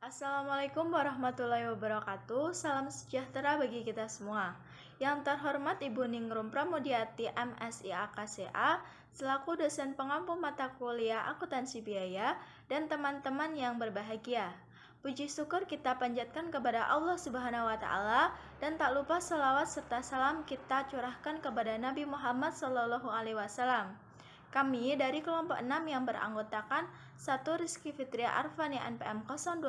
Assalamualaikum warahmatullahi wabarakatuh. Salam sejahtera bagi kita semua. Yang terhormat Ibu Ningrum Pramudiati MSI AKCA selaku dosen pengampu mata kuliah akuntansi biaya dan teman-teman yang berbahagia. Puji syukur kita panjatkan kepada Allah Subhanahu wa taala dan tak lupa selawat serta salam kita curahkan kepada Nabi Muhammad sallallahu alaihi wasallam. Kami dari kelompok 6 yang beranggotakan satu Rizky Fitria Arfani NPM 025,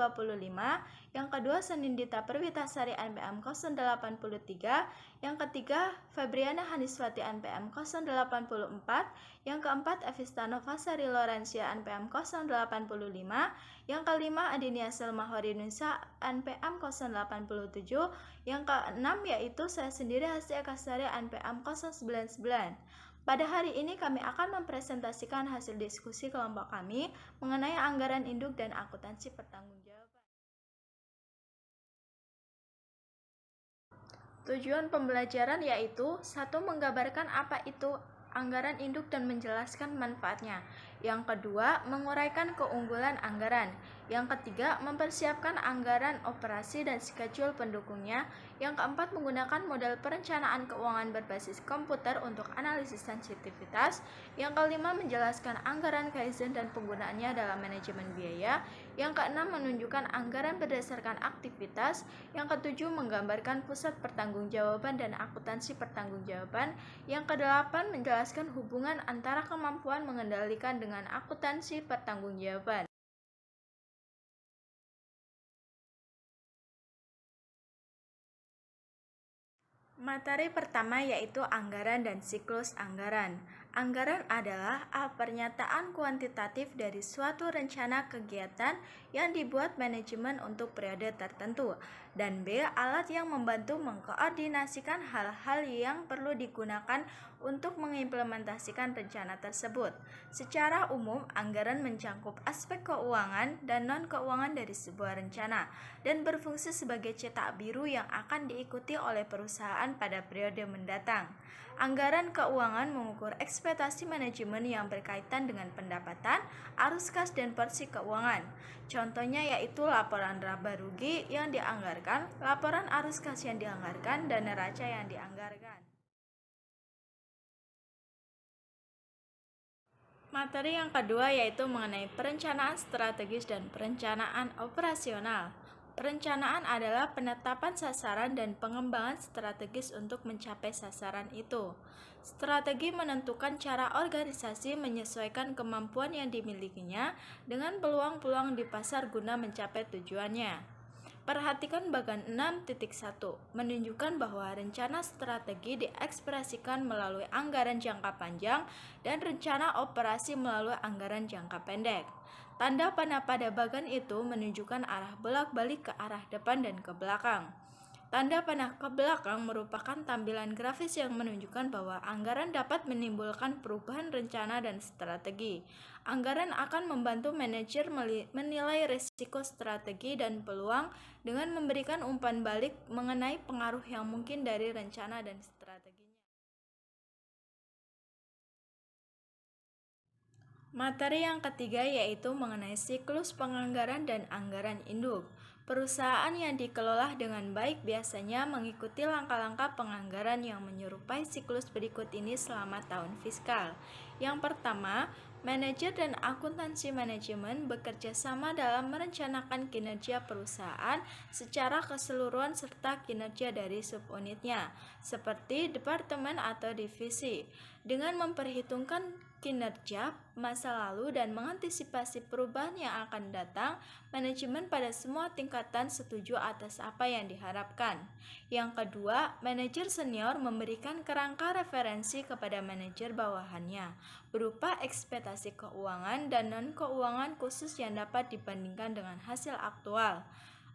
yang kedua Senindita Perwitasari NPM 083, yang ketiga Febriana Haniswati NPM 084, yang keempat Evista Novasari Lorencia NPM 085, yang kelima Adinia Selma Horinunsa NPM 087, yang keenam yaitu saya sendiri Hasti Ekasari NPM 099. Pada hari ini kami akan mempresentasikan hasil diskusi kelompok kami mengenai anggaran induk dan akuntansi pertanggungjawaban. Tujuan pembelajaran yaitu satu, menggambarkan apa itu anggaran induk dan menjelaskan manfaatnya. Yang kedua, menguraikan keunggulan anggaran. Yang ketiga, mempersiapkan anggaran operasi dan schedule pendukungnya. Yang keempat, menggunakan model perencanaan keuangan berbasis komputer untuk analisis sensitivitas. Yang kelima, menjelaskan anggaran Kaizen dan penggunaannya dalam manajemen biaya. Yang keenam, menunjukkan anggaran berdasarkan aktivitas. Yang ketujuh, menggambarkan pusat pertanggungjawaban dan akuntansi pertanggungjawaban. Yang kedelapan, menjelaskan hubungan antara kemampuan mengendalikan dengan akuntansi pertanggungjawaban. Materi pertama yaitu anggaran dan siklus anggaran. Anggaran adalah A. Pernyataan kuantitatif dari suatu rencana kegiatan yang dibuat manajemen untuk periode tertentu, dan B. Alat yang membantu mengkoordinasikan hal-hal yang perlu digunakan untuk mengimplementasikan rencana tersebut. Secara umum, anggaran mencakup aspek keuangan dan non-keuangan dari sebuah rencana dan berfungsi sebagai cetak biru yang akan diikuti oleh perusahaan pada periode mendatang. Anggaran keuangan mengukur ekspektasi manajemen yang berkaitan dengan pendapatan, arus kas, dan porsi keuangan. Contohnya yaitu laporan laba rugi yang dianggarkan, laporan arus kas yang dianggarkan, dan neraca yang dianggarkan. Materi yang kedua yaitu mengenai perencanaan strategis dan perencanaan operasional. Perencanaan adalah penetapan sasaran dan pengembangan strategis untuk mencapai sasaran itu. Strategi menentukan cara organisasi menyesuaikan kemampuan yang dimilikinya dengan peluang-peluang di pasar guna mencapai tujuannya. Perhatikan bagian 6.1, menunjukkan bahwa rencana strategi diekspresikan melalui anggaran jangka panjang dan rencana operasi melalui anggaran jangka pendek. Tanda panah pada bagian itu menunjukkan arah bolak-balik ke arah depan dan ke belakang. Tanda panah ke belakang merupakan tampilan grafis yang menunjukkan bahwa anggaran dapat menimbulkan perubahan rencana dan strategi. Anggaran akan membantu manajer menilai risiko strategi dan peluang dengan memberikan umpan balik mengenai pengaruh yang mungkin dari rencana dan strateginya. Materi yang ketiga yaitu mengenai siklus penganggaran dan anggaran induk. Perusahaan yang dikelola dengan baik biasanya mengikuti langkah-langkah penganggaran yang menyerupai siklus berikut ini selama tahun fiskal. Yang pertama, manajer dan akuntansi manajemen bekerja sama dalam merencanakan kinerja perusahaan secara keseluruhan serta kinerja dari subunitnya, seperti departemen atau divisi, dengan memperhitungkan kinerja masa lalu dan mengantisipasi perubahan yang akan datang. Manajemen pada semua tingkatan setuju atas apa yang diharapkan. Yang kedua, manajer senior memberikan kerangka referensi kepada manajer bawahannya berupa ekspektasi keuangan dan non-keuangan khusus yang dapat dibandingkan dengan hasil aktual.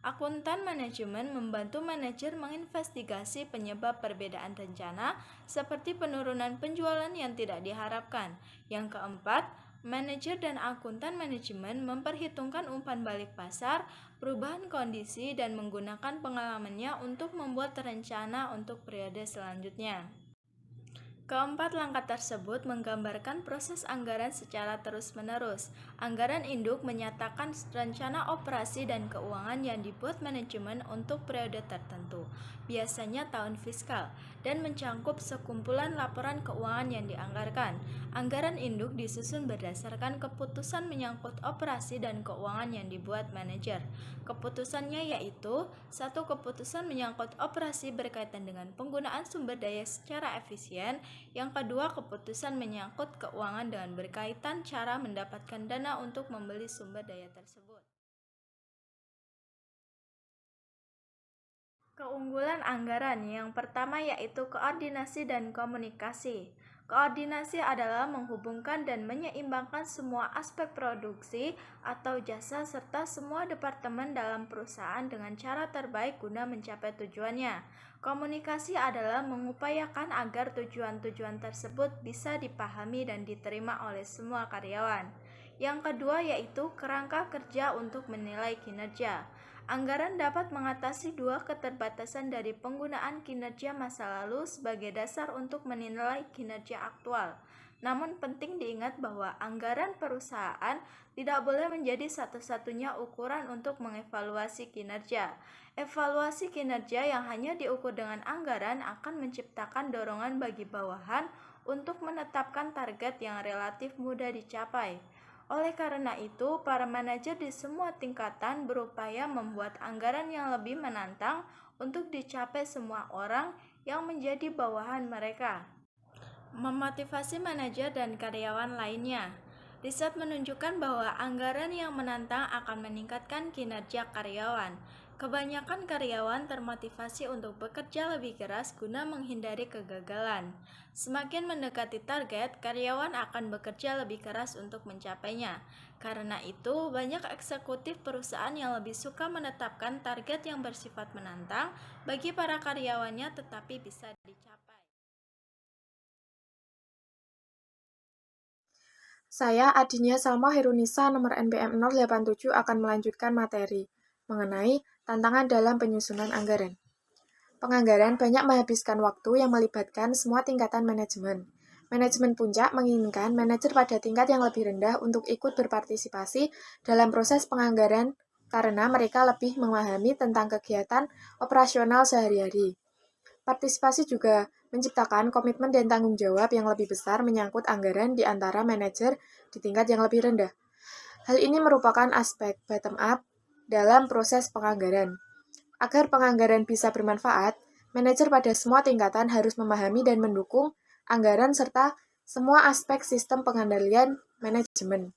Akuntan manajemen membantu manajer menginvestigasi penyebab perbedaan rencana seperti penurunan penjualan yang tidak diharapkan. Yang keempat, manajer dan akuntan manajemen memperhitungkan umpan balik pasar, perubahan kondisi, dan menggunakan pengalamannya untuk membuat rencana untuk periode selanjutnya. Keempat langkah tersebut menggambarkan proses anggaran secara terus-menerus. Anggaran induk menyatakan rencana operasi dan keuangan yang dibuat manajemen untuk periode tertentu, biasanya tahun fiskal, dan mencangkup sekumpulan laporan keuangan yang dianggarkan. Anggaran induk disusun berdasarkan keputusan menyangkut operasi dan keuangan yang dibuat manajer. Keputusannya yaitu: satu, keputusan menyangkut operasi berkaitan dengan penggunaan sumber daya secara efisien. Yang kedua, keputusan menyangkut keuangan dengan berkaitan cara mendapatkan dana untuk membeli sumber daya tersebut. Keunggulan anggaran yang pertama yaitu koordinasi dan komunikasi. Koordinasi adalah menghubungkan dan menyeimbangkan semua aspek produksi atau jasa serta semua departemen dalam perusahaan dengan cara terbaik guna mencapai tujuannya. Komunikasi adalah mengupayakan agar tujuan-tujuan tersebut bisa dipahami dan diterima oleh semua karyawan. Yang kedua yaitu kerangka kerja untuk menilai kinerja. Anggaran dapat mengatasi dua keterbatasan dari penggunaan kinerja masa lalu sebagai dasar untuk menilai kinerja aktual. Namun penting diingat bahwa anggaran perusahaan tidak boleh menjadi satu-satunya ukuran untuk mengevaluasi kinerja. Evaluasi kinerja yang hanya diukur dengan anggaran akan menciptakan dorongan bagi bawahan untuk menetapkan target yang relatif mudah dicapai. Oleh karena itu, para manajer di semua tingkatan berupaya membuat anggaran yang lebih menantang untuk dicapai semua orang yang menjadi bawahan mereka. Memotivasi manajer dan karyawan lainnya. Riset menunjukkan bahwa anggaran yang menantang akan meningkatkan kinerja karyawan. Kebanyakan karyawan termotivasi untuk bekerja lebih keras guna menghindari kegagalan. Semakin mendekati target, karyawan akan bekerja lebih keras untuk mencapainya. Karena itu, banyak eksekutif perusahaan yang lebih suka menetapkan target yang bersifat menantang bagi para karyawannya tetapi bisa dicapai. Saya, Adinia Salma Herunisa, nomor NPM 087, akan melanjutkan materi mengenai tantangan dalam penyusunan anggaran. Penganggaran banyak menghabiskan waktu yang melibatkan semua tingkatan manajemen. Manajemen puncak menginginkan manajer pada tingkat yang lebih rendah untuk ikut berpartisipasi dalam proses penganggaran karena mereka lebih memahami tentang kegiatan operasional sehari-hari. Partisipasi juga menciptakan komitmen dan tanggung jawab yang lebih besar menyangkut anggaran di antara manajer di tingkat yang lebih rendah. Hal ini merupakan aspek bottom-up dalam proses penganggaran. Agar penganggaran bisa bermanfaat, manajer pada semua tingkatan harus memahami dan mendukung anggaran serta semua aspek sistem pengendalian manajemen.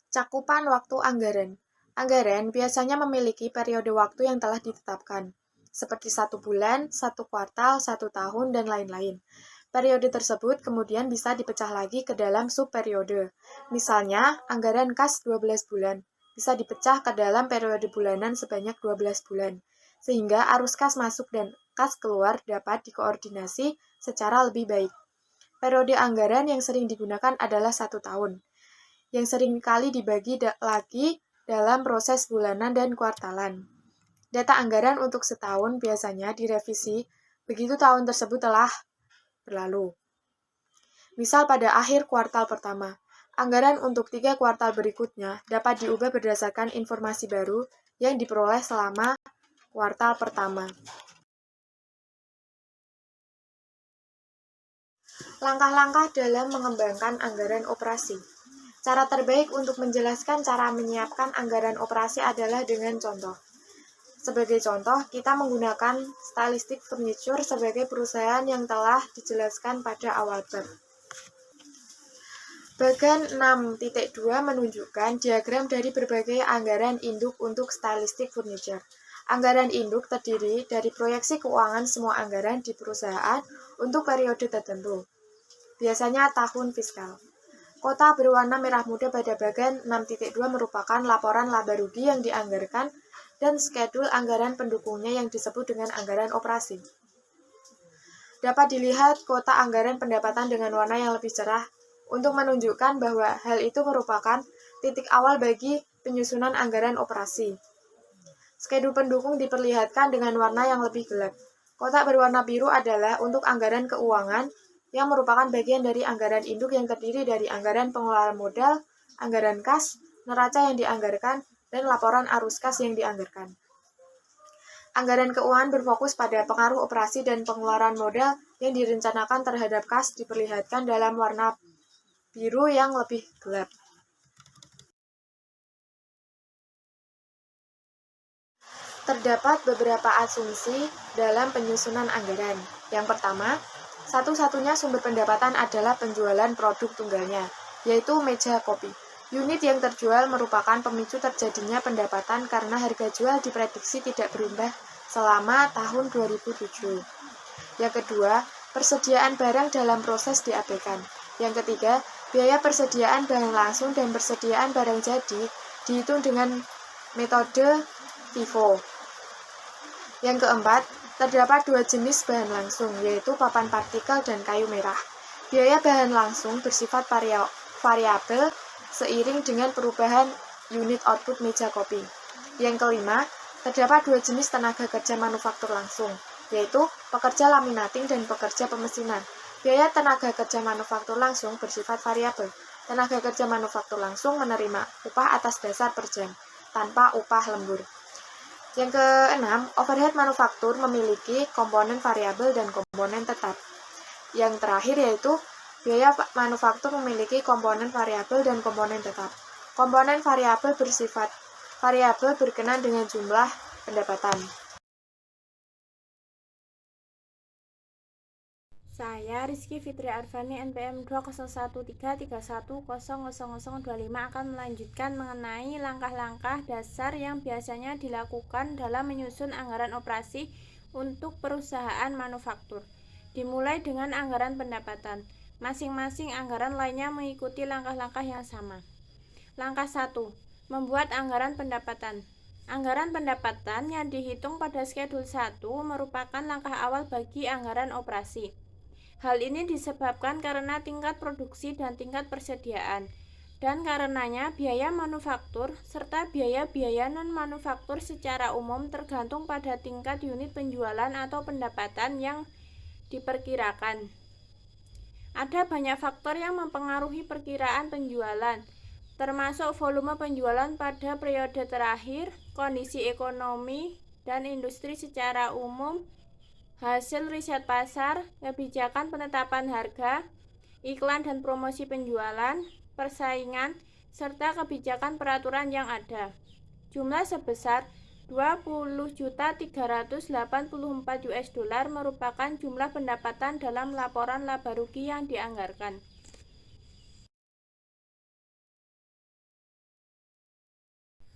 Cakupan waktu anggaran. Anggaran biasanya memiliki periode waktu yang telah ditetapkan, seperti 1 bulan, 1 kuartal, 1 tahun, dan lain-lain. Periode tersebut kemudian bisa dipecah lagi ke dalam subperiode. Misalnya, anggaran kas 12 bulan bisa dipecah ke dalam periode bulanan sebanyak 12 bulan, sehingga arus kas masuk dan kas keluar dapat dikoordinasi secara lebih baik. Periode anggaran yang sering digunakan adalah 1 tahun, yang sering kali dibagi lagi dalam proses bulanan dan kuartalan. Data anggaran untuk setahun biasanya direvisi begitu tahun tersebut telah berlalu. Misal pada akhir kuartal pertama, anggaran untuk 3 kuartal berikutnya dapat diubah berdasarkan informasi baru yang diperoleh selama kuartal pertama. Langkah-langkah dalam mengembangkan anggaran operasi. Cara terbaik untuk menjelaskan cara menyiapkan anggaran operasi adalah dengan contoh. Sebagai contoh, kita menggunakan Stylistic Furniture sebagai perusahaan yang telah dijelaskan pada awal bab. Bagan 6.2 menunjukkan diagram dari berbagai anggaran induk untuk Stylistic Furniture. Anggaran induk terdiri dari proyeksi keuangan semua anggaran di perusahaan untuk periode tertentu, biasanya tahun fiskal. Kota berwarna merah muda pada bagan 6.2 merupakan laporan laba rugi yang dianggarkan dan skedul anggaran pendukungnya yang disebut dengan anggaran operasi. Dapat dilihat kota anggaran pendapatan dengan warna yang lebih cerah untuk menunjukkan bahwa hal itu merupakan titik awal bagi penyusunan anggaran operasi. Skedul pendukung diperlihatkan dengan warna yang lebih gelap. Kotak berwarna biru adalah untuk anggaran keuangan yang merupakan bagian dari anggaran induk yang terdiri dari anggaran pengelolaan modal, anggaran kas, neraca yang dianggarkan, dan laporan arus kas yang dianggarkan. Anggaran keuangan berfokus pada pengaruh operasi dan pengeluaran modal yang direncanakan terhadap kas diperlihatkan dalam warna biru yang lebih gelap. Terdapat beberapa asumsi dalam penyusunan anggaran. Yang pertama, satu-satunya sumber pendapatan adalah penjualan produk tunggalnya, yaitu meja kopi. Unit yang terjual merupakan pemicu terjadinya pendapatan karena harga jual diprediksi tidak berubah selama tahun 2007. Yang kedua, persediaan barang dalam proses diabaikan. Yang ketiga, biaya persediaan bahan langsung dan persediaan barang jadi dihitung dengan metode FIFO. Yang keempat, terdapat dua jenis bahan langsung, yaitu papan partikel dan kayu merah. Biaya bahan langsung bersifat variabel seiring dengan perubahan unit output meja kopi. Yang kelima, terdapat dua jenis tenaga kerja manufaktur langsung, yaitu pekerja laminating dan pekerja pemesinan. Biaya tenaga kerja manufaktur langsung bersifat variabel. Tenaga kerja manufaktur langsung menerima upah atas dasar per jam, tanpa upah lembur. Yang keenam, overhead manufaktur memiliki komponen variabel dan komponen tetap. Yang terakhir yaitu biaya manufaktur memiliki komponen variabel dan komponen tetap. Komponen variabel bersifat variabel berkenaan dengan jumlah pendapatan. Saya Rizky Fitri Arvani NPM 20133100025 akan melanjutkan mengenai langkah-langkah dasar yang biasanya dilakukan dalam menyusun anggaran operasi untuk perusahaan manufaktur. Dimulai dengan anggaran pendapatan. Masing-masing anggaran lainnya mengikuti langkah-langkah yang sama. Langkah 1. Membuat anggaran pendapatan. Anggaran pendapatan yang dihitung pada Skedul 1 merupakan langkah awal bagi anggaran operasi. Hal ini disebabkan karena tingkat produksi dan tingkat persediaan, dan karenanya biaya manufaktur serta biaya-biaya non-manufaktur secara umum tergantung pada tingkat unit penjualan atau pendapatan yang diperkirakan. Ada banyak faktor yang mempengaruhi perkiraan penjualan, termasuk volume penjualan pada periode terakhir, kondisi ekonomi dan industri secara umum, hasil riset pasar, kebijakan penetapan harga, iklan dan promosi penjualan, persaingan, serta kebijakan peraturan yang ada. Jumlah sebesar $20.384 merupakan jumlah pendapatan dalam laporan laba rugi yang dianggarkan.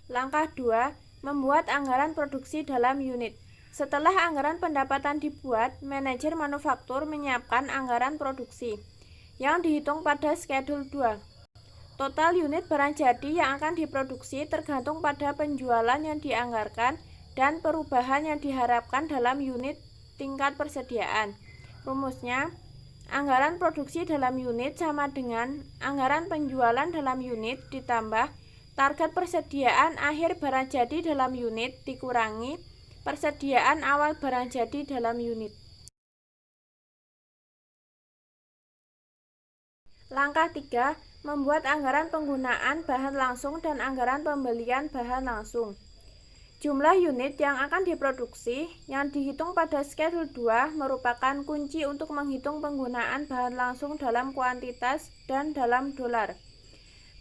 Langkah 2. Membuat anggaran produksi dalam unit. Setelah anggaran pendapatan dibuat, manajer manufaktur menyiapkan anggaran produksi yang dihitung pada Skedul 2. Total unit barang jadi yang akan diproduksi tergantung pada penjualan yang dianggarkan dan perubahan yang diharapkan dalam unit tingkat persediaan. Rumusnya, anggaran produksi dalam unit sama dengan anggaran penjualan dalam unit ditambah target persediaan akhir barang jadi dalam unit dikurangi persediaan awal barang jadi dalam unit. Langkah 3. Membuat anggaran penggunaan bahan langsung dan anggaran pembelian bahan langsung. Jumlah unit yang akan diproduksi yang dihitung pada Skedul 2 merupakan kunci untuk menghitung penggunaan bahan langsung dalam kuantitas dan dalam dolar.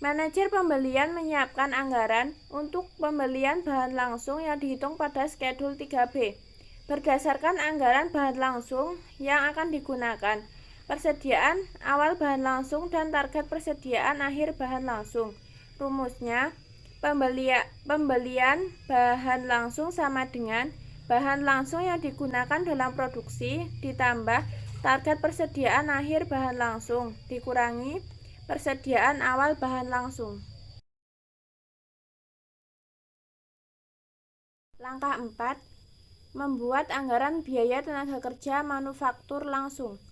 Manajer pembelian menyiapkan anggaran untuk pembelian bahan langsung yang dihitung pada Skedul 3B. Berdasarkan anggaran bahan langsung yang akan digunakan, persediaan awal bahan langsung dan target persediaan akhir bahan langsung. Rumusnya, pembelian bahan langsung sama dengan bahan langsung yang digunakan dalam produksi ditambah target persediaan akhir bahan langsung dikurangi persediaan awal bahan langsung. Langkah 4. Membuat anggaran biaya tenaga kerja manufaktur langsung.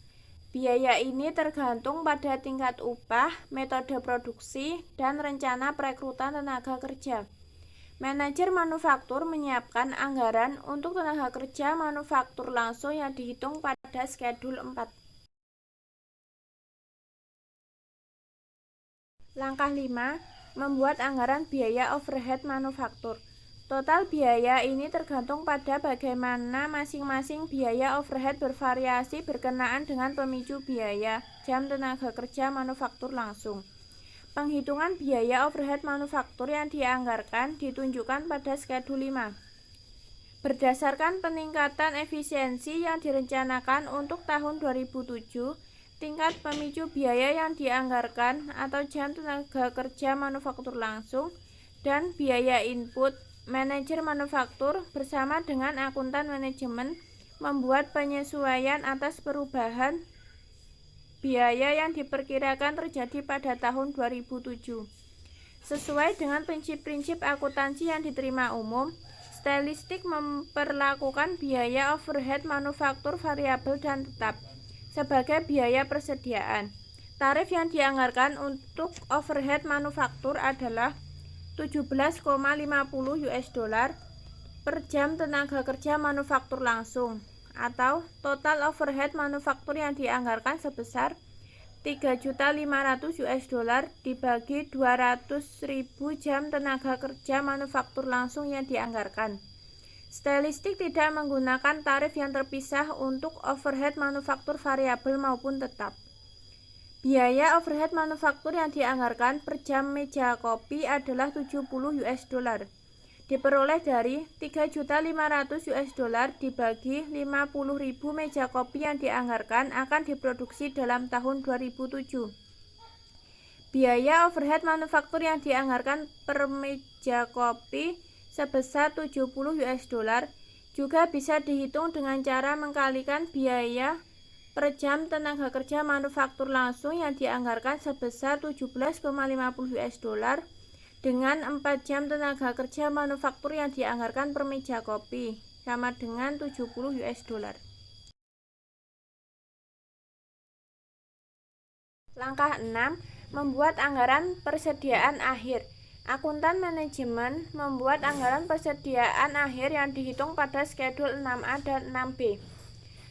Biaya ini tergantung pada tingkat upah, metode produksi, dan rencana perekrutan tenaga kerja. Manajer manufaktur menyiapkan anggaran untuk tenaga kerja manufaktur langsung yang dihitung pada Schedule 4. Langkah 5. Membuat anggaran biaya overhead manufaktur. Total biaya ini tergantung pada bagaimana masing-masing biaya overhead bervariasi berkenaan dengan pemicu biaya jam tenaga kerja manufaktur langsung. Penghitungan biaya overhead manufaktur yang dianggarkan ditunjukkan pada Schedule 5. Berdasarkan peningkatan efisiensi yang direncanakan untuk tahun 2007, tingkat pemicu biaya yang dianggarkan atau jam tenaga kerja manufaktur langsung dan biaya input, manajer manufaktur bersama dengan akuntan manajemen membuat penyesuaian atas perubahan biaya yang diperkirakan terjadi pada tahun 2007. Sesuai dengan prinsip-prinsip akuntansi yang diterima umum, Stylistic memperlakukan biaya overhead manufaktur variabel dan tetap sebagai biaya persediaan. Tarif yang dianggarkan untuk overhead manufaktur adalah 17,50 US dollar per jam tenaga kerja manufaktur langsung, atau total overhead manufaktur yang dianggarkan sebesar 3.500 US dollar dibagi 200.000 jam tenaga kerja manufaktur langsung yang dianggarkan. Stylistic tidak menggunakan tarif yang terpisah untuk overhead manufaktur variabel maupun tetap. Biaya overhead manufaktur yang dianggarkan per jam meja kopi adalah 70 US dollar. Diperoleh dari 3.500 US dollar dibagi 50.000 meja kopi yang dianggarkan akan diproduksi dalam tahun 2007. Biaya overhead manufaktur yang dianggarkan per meja kopi sebesar 70 US dollar juga bisa dihitung dengan cara mengkalikan biaya per jam tenaga kerja manufaktur langsung yang dianggarkan sebesar 17,50 US dollar dengan 4 jam tenaga kerja manufaktur yang dianggarkan per meja kopi, sama dengan 70 US dollar. Langkah 6. Membuat anggaran persediaan akhir. Akuntan manajemen membuat anggaran persediaan akhir yang dihitung pada Schedule 6A dan 6B.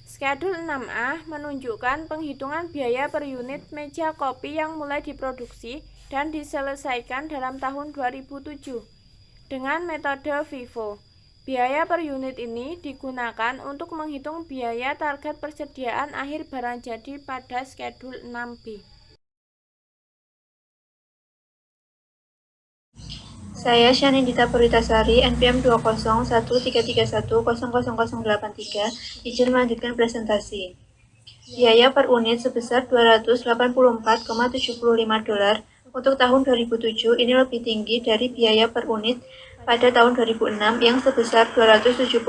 Schedule 6A menunjukkan penghitungan biaya per unit meja kopi yang mulai diproduksi dan diselesaikan dalam tahun 2007 dengan metode FIFO. Biaya per unit ini digunakan untuk menghitung biaya target persediaan akhir barang jadi pada Schedule 6B. Saya Syanindita Puritasari, NPM 2013331000083, izin melanjutkan presentasi. Biaya per unit sebesar 284,75 dolar untuk tahun 2007 ini lebih tinggi dari biaya per unit pada tahun 2006 yang sebesar 275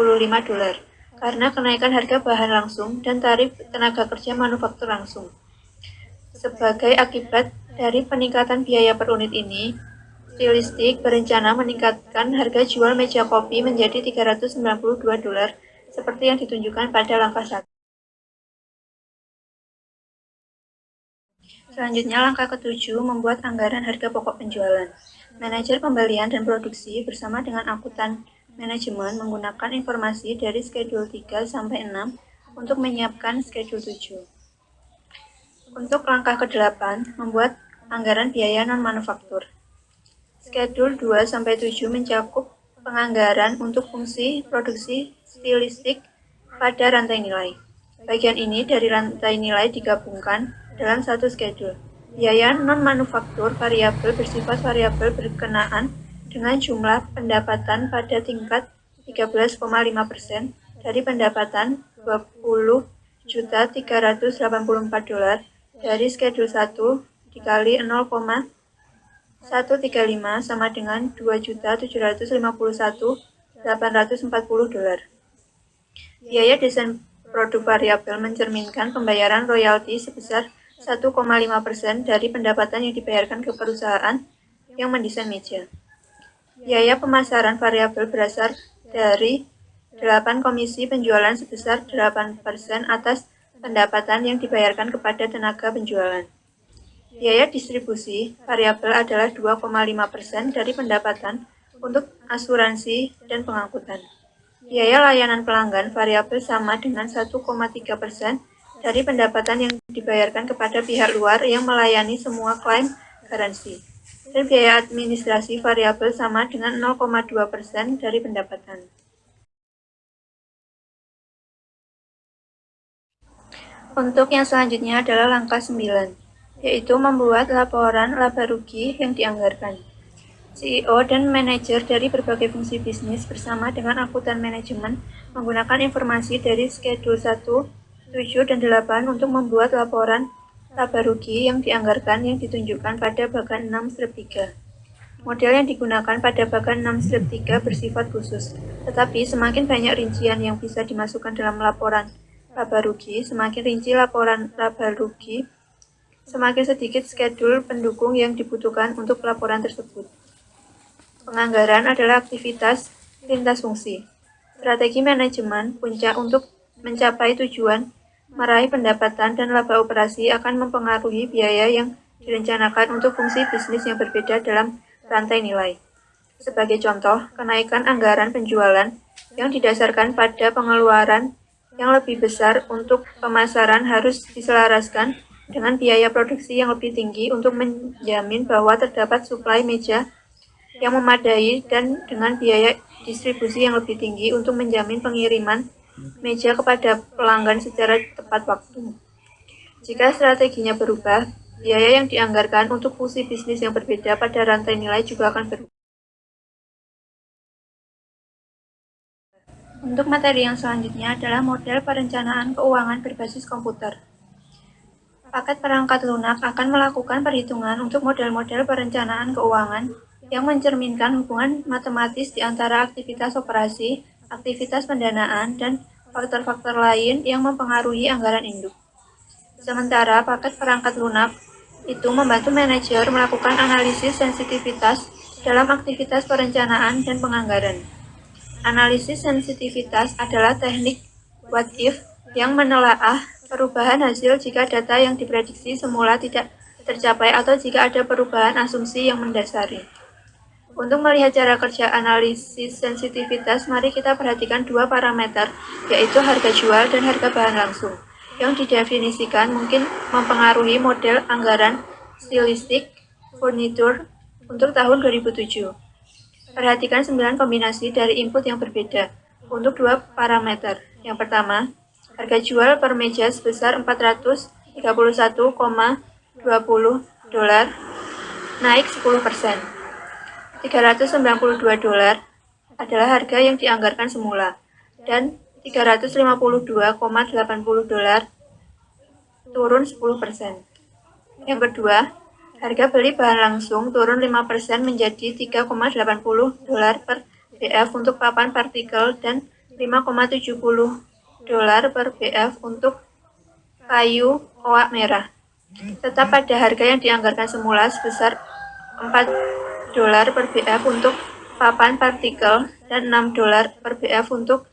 dolar karena kenaikan harga bahan langsung dan tarif tenaga kerja manufaktur langsung. Sebagai akibat dari peningkatan biaya per unit ini, Stylistic berencana meningkatkan harga jual meja kopi menjadi 392 dolar seperti yang ditunjukkan pada langkah 1. Selanjutnya, langkah ke-7 membuat anggaran harga pokok penjualan. Manajer pembelian dan produksi bersama dengan akuntan manajemen menggunakan informasi dari Schedule 3 sampai 6 untuk menyiapkan Schedule 7. Untuk langkah ke-8, membuat anggaran biaya non-manufaktur. Schedule 2 sampai 7 mencakup penganggaran untuk fungsi produksi Stylistic pada rantai nilai. Bagian ini dari rantai nilai digabungkan dalam satu schedule. Biaya non-manufaktur variabel bersifat variabel berkenaan dengan jumlah pendapatan pada tingkat 13,5% dari pendapatan 20.384 dolar dari schedule 1 dikali 0,135 sama dengan 2.751.840 dolar. Biaya desain produk variabel mencerminkan pembayaran royalti sebesar 1,5% dari pendapatan yang dibayarkan ke perusahaan yang mendesain meja. Biaya pemasaran variabel berasal dari 8 komisi penjualan sebesar 8% atas pendapatan yang dibayarkan kepada tenaga penjualan. Biaya distribusi variabel adalah 2,5% dari pendapatan untuk asuransi dan pengangkutan. Biaya layanan pelanggan variabel sama dengan 1,3% dari pendapatan yang dibayarkan kepada pihak luar yang melayani semua klaim garansi. Dan biaya administrasi variabel sama dengan 0,2% dari pendapatan. Untuk yang selanjutnya adalah langkah 9, yaitu membuat laporan laba rugi yang dianggarkan. CEO dan manajer dari berbagai fungsi bisnis bersama dengan akuntan manajemen menggunakan informasi dari Schedule 1, 7, dan 8 untuk membuat laporan laba rugi yang dianggarkan yang ditunjukkan pada bagan 6-3. Model yang digunakan pada bagan 6-3 bersifat khusus, tetapi semakin banyak rincian yang bisa dimasukkan dalam laporan laba rugi, semakin rinci laporan laba rugi, semakin sedikit schedule pendukung yang dibutuhkan untuk laporan tersebut. Penganggaran adalah aktivitas lintas fungsi. Strategi manajemen puncak untuk mencapai tujuan meraih pendapatan dan laba operasi akan mempengaruhi biaya yang direncanakan untuk fungsi bisnis yang berbeda dalam rantai nilai. Sebagai contoh, kenaikan anggaran penjualan yang didasarkan pada pengeluaran yang lebih besar untuk pemasaran harus diselaraskan dengan biaya produksi yang lebih tinggi untuk menjamin bahwa terdapat suplai meja yang memadai dan dengan biaya distribusi yang lebih tinggi untuk menjamin pengiriman meja kepada pelanggan secara tepat waktu. Jika strateginya berubah, biaya yang dianggarkan untuk fungsi bisnis yang berbeda pada rantai nilai juga akan berubah. Untuk materi yang selanjutnya adalah model perencanaan keuangan berbasis komputer. Paket perangkat lunak akan melakukan perhitungan untuk model-model perencanaan keuangan yang mencerminkan hubungan matematis di antara aktivitas operasi, aktivitas pendanaan, dan faktor-faktor lain yang mempengaruhi anggaran induk. Sementara paket perangkat lunak itu membantu manajer melakukan analisis sensitivitas dalam aktivitas perencanaan dan penganggaran. Analisis sensitivitas adalah teknik what if yang menelaah perubahan hasil jika data yang diprediksi semula tidak tercapai atau jika ada perubahan asumsi yang mendasari. Untuk melihat cara kerja analisis sensitivitas, mari kita perhatikan dua parameter, yaitu harga jual dan harga bahan langsung, yang didefinisikan mungkin mempengaruhi model anggaran stilistik furnitur untuk tahun 2007. Perhatikan 9 kombinasi dari input yang berbeda untuk dua parameter. Yang pertama, harga jual per meja sebesar $431,20 naik 10%. $392 adalah harga yang dianggarkan semula, dan $352,80 turun 10%. Yang kedua, harga beli bahan langsung turun 5% menjadi $3,80 per BF untuk papan partikel dan $5,70 per BF untuk kayu oak merah. Tetap pada harga yang dianggarkan semula sebesar $4 per BF untuk papan partikel dan $6 per BF untuk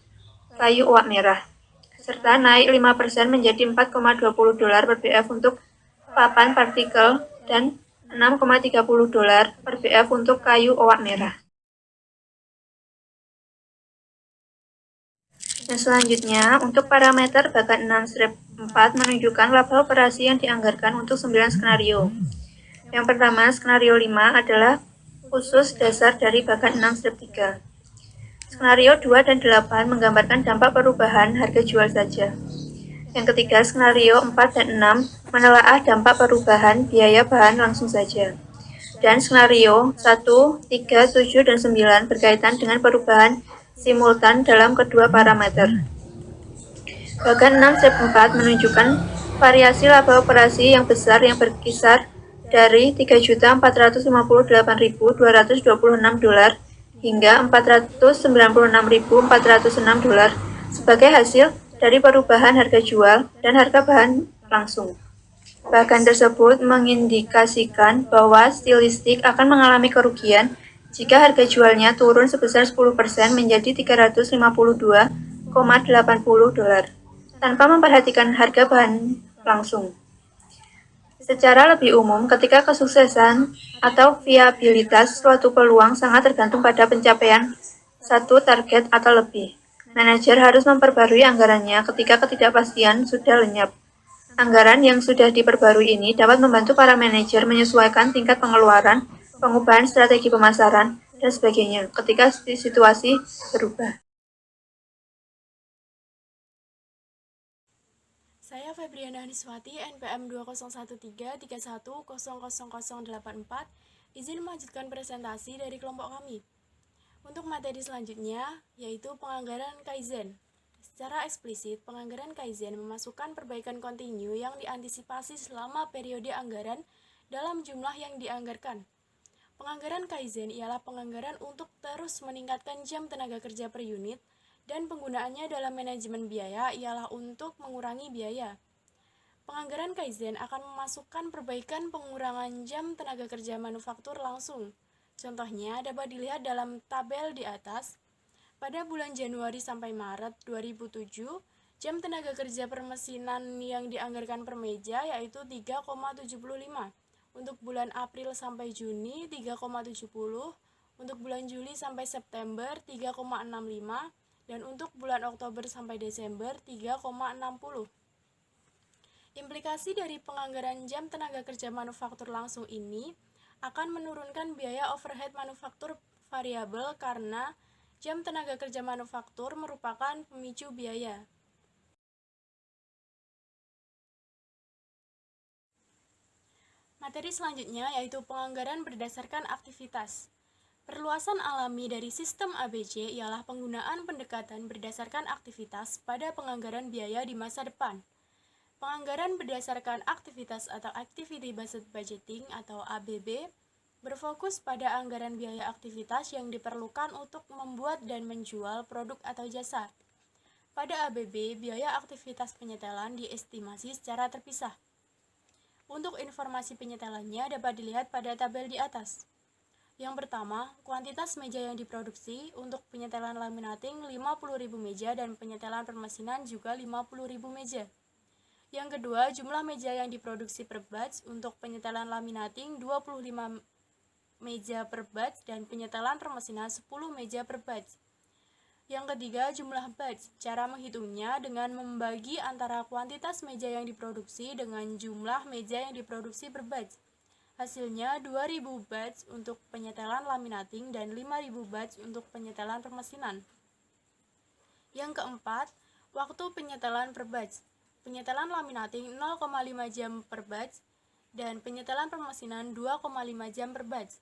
kayu oak merah, serta naik 5% menjadi $4,20 per BF untuk papan partikel dan $6,30 per BF untuk kayu oak merah. Dan selanjutnya, untuk parameter bagan 6-4 menunjukkan laba operasi yang dianggarkan untuk 9 skenario. Yang pertama, skenario 5 adalah khusus dasar dari bagan 6-3. Skenario 2 dan 8 menggambarkan dampak perubahan harga jual saja. Yang ketiga, skenario 4 dan 6 menelaah dampak perubahan biaya bahan langsung saja. Dan skenario 1, 3, 7, dan 9 berkaitan dengan perubahan simultan dalam kedua parameter. Bagan 6-4 menunjukkan variasi laba operasi yang besar yang berkisar dari $3.458.226 hingga $496.406 sebagai hasil dari perubahan harga jual dan harga bahan langsung. Bagan tersebut mengindikasikan bahwa stilistik akan mengalami kerugian jika harga jualnya turun sebesar 10% menjadi $352,80 tanpa memperhatikan harga bahan langsung. Secara lebih umum, ketika kesuksesan atau viabilitas suatu peluang sangat tergantung pada pencapaian satu target atau lebih. Manajer harus memperbarui anggarannya ketika ketidakpastian sudah lenyap. Anggaran yang sudah diperbarui ini dapat membantu para manajer menyesuaikan tingkat pengeluaran, pengubahan strategi pemasaran, dan sebagainya ketika situasi berubah. Saya Febriana Haniswati, NPM 201331000084, izin melanjutkan presentasi dari kelompok kami. Untuk materi selanjutnya, yaitu penganggaran Kaizen. Secara eksplisit, penganggaran Kaizen memasukkan perbaikan kontinu yang diantisipasi selama periode anggaran dalam jumlah yang dianggarkan. Penganggaran Kaizen ialah penganggaran untuk terus meningkatkan jam tenaga kerja per unit, dan penggunaannya dalam manajemen biaya ialah untuk mengurangi biaya. Penganggaran Kaizen akan memasukkan perbaikan pengurangan jam tenaga kerja manufaktur langsung. Contohnya dapat dilihat dalam tabel di atas. Pada bulan Januari sampai Maret 2007, jam tenaga kerja permesinan yang dianggarkan per meja yaitu 3,75. Untuk bulan April sampai Juni 3,70, untuk bulan Juli sampai September 3,65, dan untuk bulan Oktober sampai Desember 3,60. Implikasi dari penganggaran jam tenaga kerja manufaktur langsung ini akan menurunkan biaya overhead manufaktur variabel karena jam tenaga kerja manufaktur merupakan pemicu biaya. Materi selanjutnya yaitu penganggaran berdasarkan aktivitas. Perluasan alami dari sistem ABC ialah penggunaan pendekatan berdasarkan aktivitas pada penganggaran biaya di masa depan. Penganggaran berdasarkan aktivitas atau Activity Based Budgeting atau ABB berfokus pada anggaran biaya aktivitas yang diperlukan untuk membuat dan menjual produk atau jasa. Pada ABB, biaya aktivitas penyetelan diestimasi secara terpisah. Untuk informasi penyetelannya dapat dilihat pada tabel di atas. Yang pertama, kuantitas meja yang diproduksi untuk penyetelan laminating 50.000 meja dan penyetelan permesinan juga 50.000 meja. Yang kedua, jumlah meja yang diproduksi per batch untuk penyetelan laminating 25 meja per batch dan penyetelan permesinan 10 meja per batch. Yang ketiga, jumlah batch. Cara menghitungnya dengan membagi antara kuantitas meja yang diproduksi dengan jumlah meja yang diproduksi per batch. Hasilnya 2.000 batch untuk penyetelan laminating dan 5.000 batch untuk penyetelan permesinan. Yang keempat, waktu penyetelan per batch. Penyetelan laminating 0,5 jam per batch dan penyetelan permesinan 2,5 jam per batch.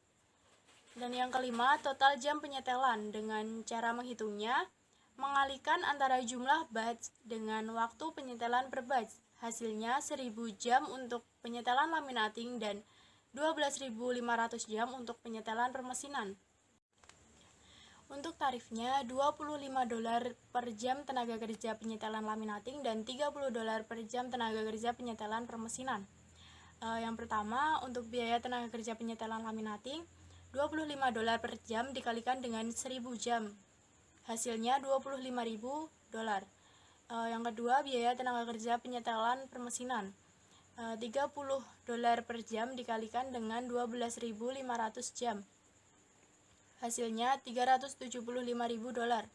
Dan yang kelima, total jam penyetelan. Dengan cara menghitungnya, mengalihkan antara jumlah batch dengan waktu penyetelan per batch. Hasilnya 1.000 jam untuk penyetelan laminating dan 12.500 jam untuk penyetelan permesinan. Untuk tarifnya, $25 per jam tenaga kerja penyetelan laminating dan $30 per jam tenaga kerja penyetelan permesinan. Yang pertama, untuk biaya tenaga kerja penyetelan laminating, $25 per jam dikalikan dengan 1.000 jam. Hasilnya $25.000. Yang kedua, biaya tenaga kerja penyetelan permesinan. $30 per jam dikalikan dengan 12.500 jam. Hasilnya $375.000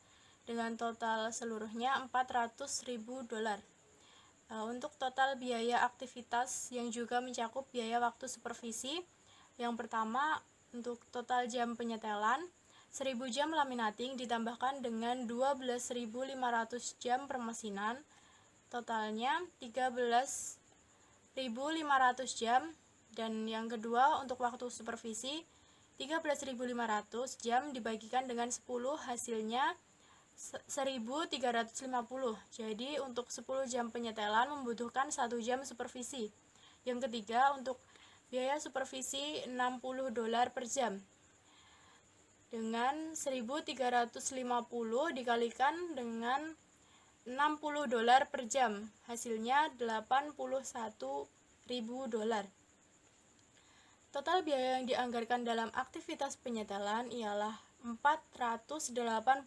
dengan total seluruhnya $400.000. Untuk total biaya aktivitas yang juga mencakup biaya waktu supervisi, yang pertama untuk total jam penyetelan 1.000 jam laminating ditambahkan dengan 12.500 jam permesinan, totalnya 13.500 jam. Dan yang kedua untuk waktu supervisi 13.500 jam dibagikan dengan 10, hasilnya 1.350. Jadi untuk 10 jam penyetelan membutuhkan 1 jam supervisi. Yang ketiga untuk biaya supervisi $60 per jam. Dengan 1.350 dikalikan dengan $60 per jam, hasilnya $81.000. Total biaya yang dianggarkan dalam aktivitas penyetelan ialah $481.000,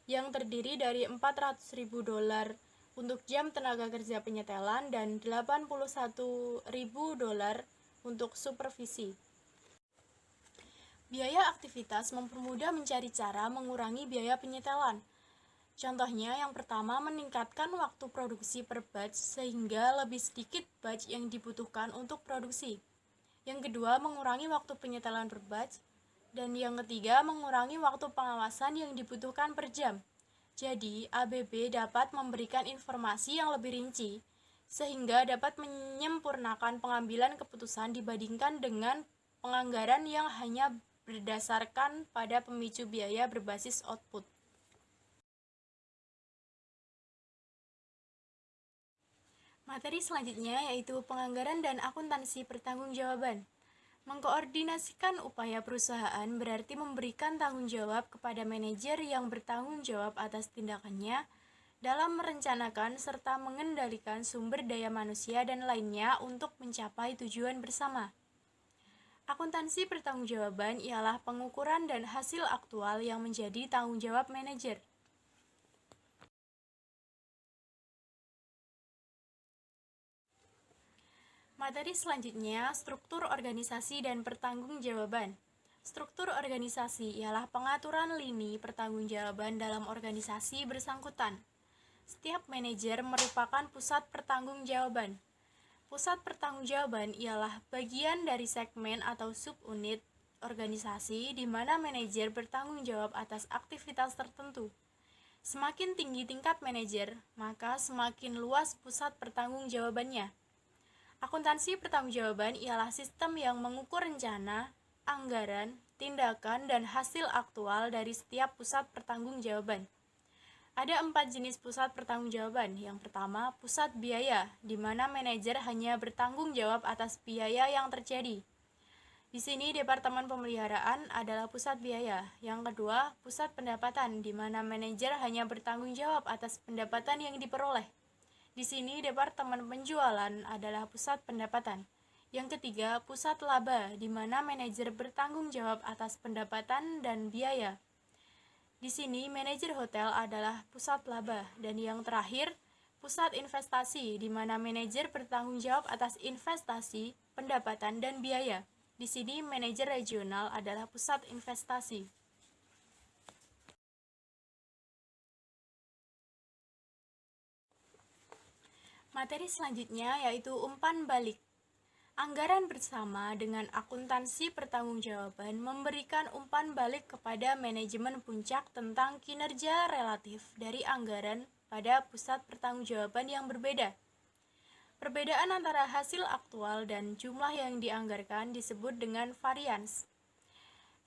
yang terdiri dari $400.000 untuk jam tenaga kerja penyetelan dan $81.000 untuk supervisi. Biaya aktivitas mempermudah mencari cara mengurangi biaya penyetelan. Contohnya, yang pertama meningkatkan waktu produksi per batch sehingga lebih sedikit batch yang dibutuhkan untuk produksi. Yang kedua, mengurangi waktu penyetelan per batch. Dan yang ketiga, mengurangi waktu pengawasan yang dibutuhkan per jam. Jadi, ABB dapat memberikan informasi yang lebih rinci, sehingga dapat menyempurnakan pengambilan keputusan dibandingkan dengan penganggaran yang hanya berdasarkan pada pemicu biaya berbasis output. Materi selanjutnya yaitu penganggaran dan akuntansi pertanggungjawaban. Mengkoordinasikan upaya perusahaan berarti memberikan tanggung jawab kepada manajer yang bertanggung jawab atas tindakannya dalam merencanakan serta mengendalikan sumber daya manusia dan lainnya untuk mencapai tujuan bersama. Akuntansi pertanggungjawaban ialah pengukuran dan hasil aktual yang menjadi tanggung jawab manajer. Materi selanjutnya, struktur organisasi dan pertanggungjawaban. Struktur organisasi ialah pengaturan lini pertanggungjawaban dalam organisasi bersangkutan. Setiap manajer merupakan pusat pertanggungjawaban. Pusat pertanggungjawaban ialah bagian dari segmen atau subunit organisasi di mana manajer bertanggung jawab atas aktivitas tertentu. Semakin tinggi tingkat manajer, maka semakin luas pusat pertanggungjawabannya. Akuntansi pertanggungjawaban ialah sistem yang mengukur rencana, anggaran, tindakan, dan hasil aktual dari setiap pusat pertanggungjawaban. Ada 4 jenis pusat pertanggungjawaban. Yang pertama, pusat biaya, di mana manajer hanya bertanggung jawab atas biaya yang terjadi. Di sini Departemen Pemeliharaan adalah pusat biaya. Yang kedua, pusat pendapatan, di mana manajer hanya bertanggung jawab atas pendapatan yang diperoleh. Di sini Departemen Penjualan adalah pusat pendapatan. Yang ketiga, pusat laba, di mana manajer bertanggung jawab atas pendapatan dan biaya. Di sini, manajer hotel adalah pusat laba. Dan yang terakhir, pusat investasi, di mana manajer bertanggung jawab atas investasi, pendapatan, dan biaya. Di sini, manajer regional adalah pusat investasi. Materi selanjutnya yaitu umpan balik. Anggaran bersama dengan akuntansi pertanggungjawaban memberikan umpan balik kepada manajemen puncak tentang kinerja relatif dari anggaran pada pusat pertanggungjawaban yang berbeda. Perbedaan antara hasil aktual dan jumlah yang dianggarkan disebut dengan varians.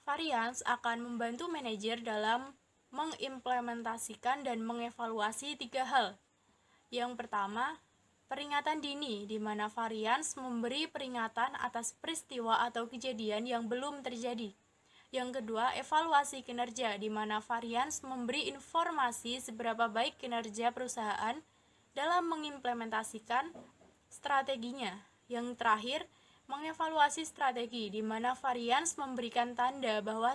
Varians akan membantu manajer dalam mengimplementasikan dan mengevaluasi 3 hal. Yang pertama, peringatan dini, di mana varians memberi peringatan atas peristiwa atau kejadian yang belum terjadi. Yang kedua, evaluasi kinerja, di mana varians memberi informasi seberapa baik kinerja perusahaan dalam mengimplementasikan strateginya. Yang terakhir, mengevaluasi strategi, di mana varians memberikan tanda bahwa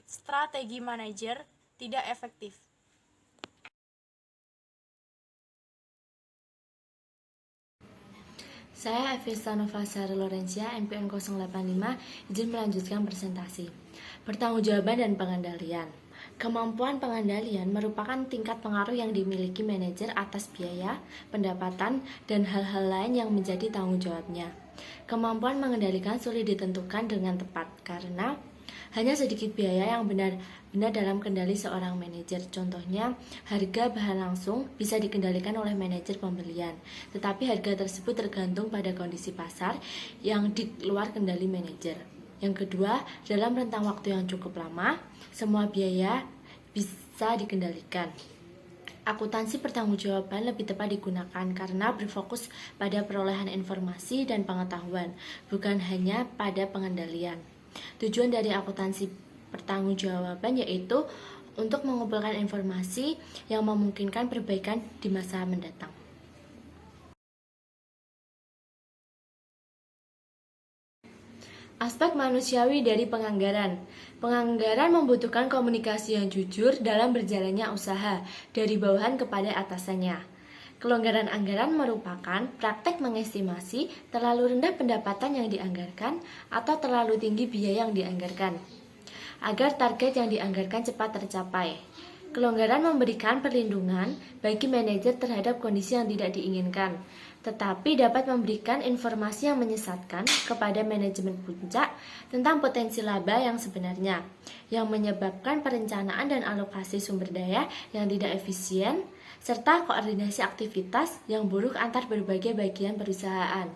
strategi manajer tidak efektif. Saya Evista Nova Sari Lorencia, MPN 085, izin melanjutkan presentasi. Pertanggungjawaban dan pengendalian. Kemampuan pengendalian merupakan tingkat pengaruh yang dimiliki manajer atas biaya, pendapatan, dan hal-hal lain yang menjadi tanggung jawabnya. Kemampuan mengendalikan sulit ditentukan dengan tepat karena hanya sedikit biaya yang benar-benar dalam kendali seorang manajer. Contohnya, harga bahan langsung bisa dikendalikan oleh manajer pembelian, tetapi harga tersebut tergantung pada kondisi pasar yang di luar kendali manajer. Yang kedua, dalam rentang waktu yang cukup lama, semua biaya bisa dikendalikan. Akuntansi pertanggungjawaban lebih tepat digunakan karena berfokus pada perolehan informasi dan pengetahuan, bukan hanya pada pengendalian. Tujuan dari akuntansi pertanggungjawaban yaitu untuk mengumpulkan informasi yang memungkinkan perbaikan di masa mendatang. Aspek manusiawi dari penganggaran. Penganggaran membutuhkan komunikasi yang jujur dalam berjalannya usaha dari bawahan kepada atasannya. Kelonggaran anggaran merupakan praktek mengestimasi terlalu rendah pendapatan yang dianggarkan atau terlalu tinggi biaya yang dianggarkan, agar target yang dianggarkan cepat tercapai. Kelonggaran memberikan perlindungan bagi manajer terhadap kondisi yang tidak diinginkan, tetapi dapat memberikan informasi yang menyesatkan kepada manajemen puncak tentang potensi laba yang sebenarnya, yang menyebabkan perencanaan dan alokasi sumber daya yang tidak efisien, serta koordinasi aktivitas yang buruk antar berbagai bagian perusahaan.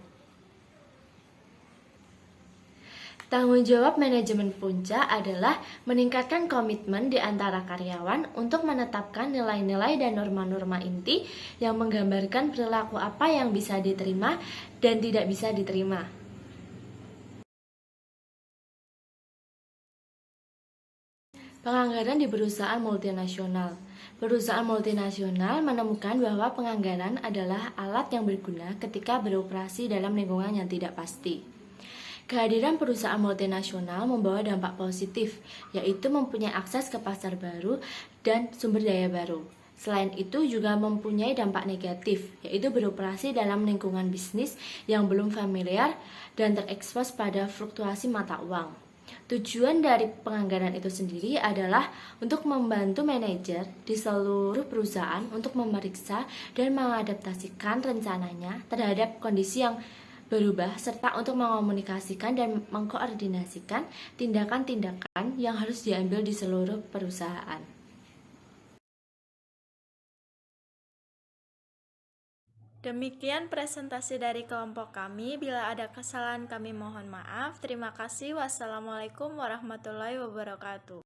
Tanggung jawab manajemen puncak adalah meningkatkan komitmen di antara karyawan untuk menetapkan nilai-nilai dan norma-norma inti yang menggambarkan perilaku apa yang bisa diterima dan tidak bisa diterima. Penganggaran di perusahaan multinasional. Perusahaan multinasional menemukan bahwa penganggaran adalah alat yang berguna ketika beroperasi dalam lingkungan yang tidak pasti. Kehadiran perusahaan multinasional membawa dampak positif, yaitu mempunyai akses ke pasar baru dan sumber daya baru. Selain itu juga mempunyai dampak negatif, yaitu beroperasi dalam lingkungan bisnis yang belum familiar dan terekspos pada fluktuasi mata uang. Tujuan dari penganggaran itu sendiri adalah untuk membantu manajer di seluruh perusahaan untuk memeriksa dan mengadaptasikan rencananya terhadap kondisi yang berubah, serta untuk mengomunikasikan dan mengkoordinasikan tindakan-tindakan yang harus diambil di seluruh perusahaan. Demikian presentasi dari kelompok kami. Bila ada kesalahan kami mohon maaf. Terima kasih. Wassalamualaikum warahmatullahi wabarakatuh.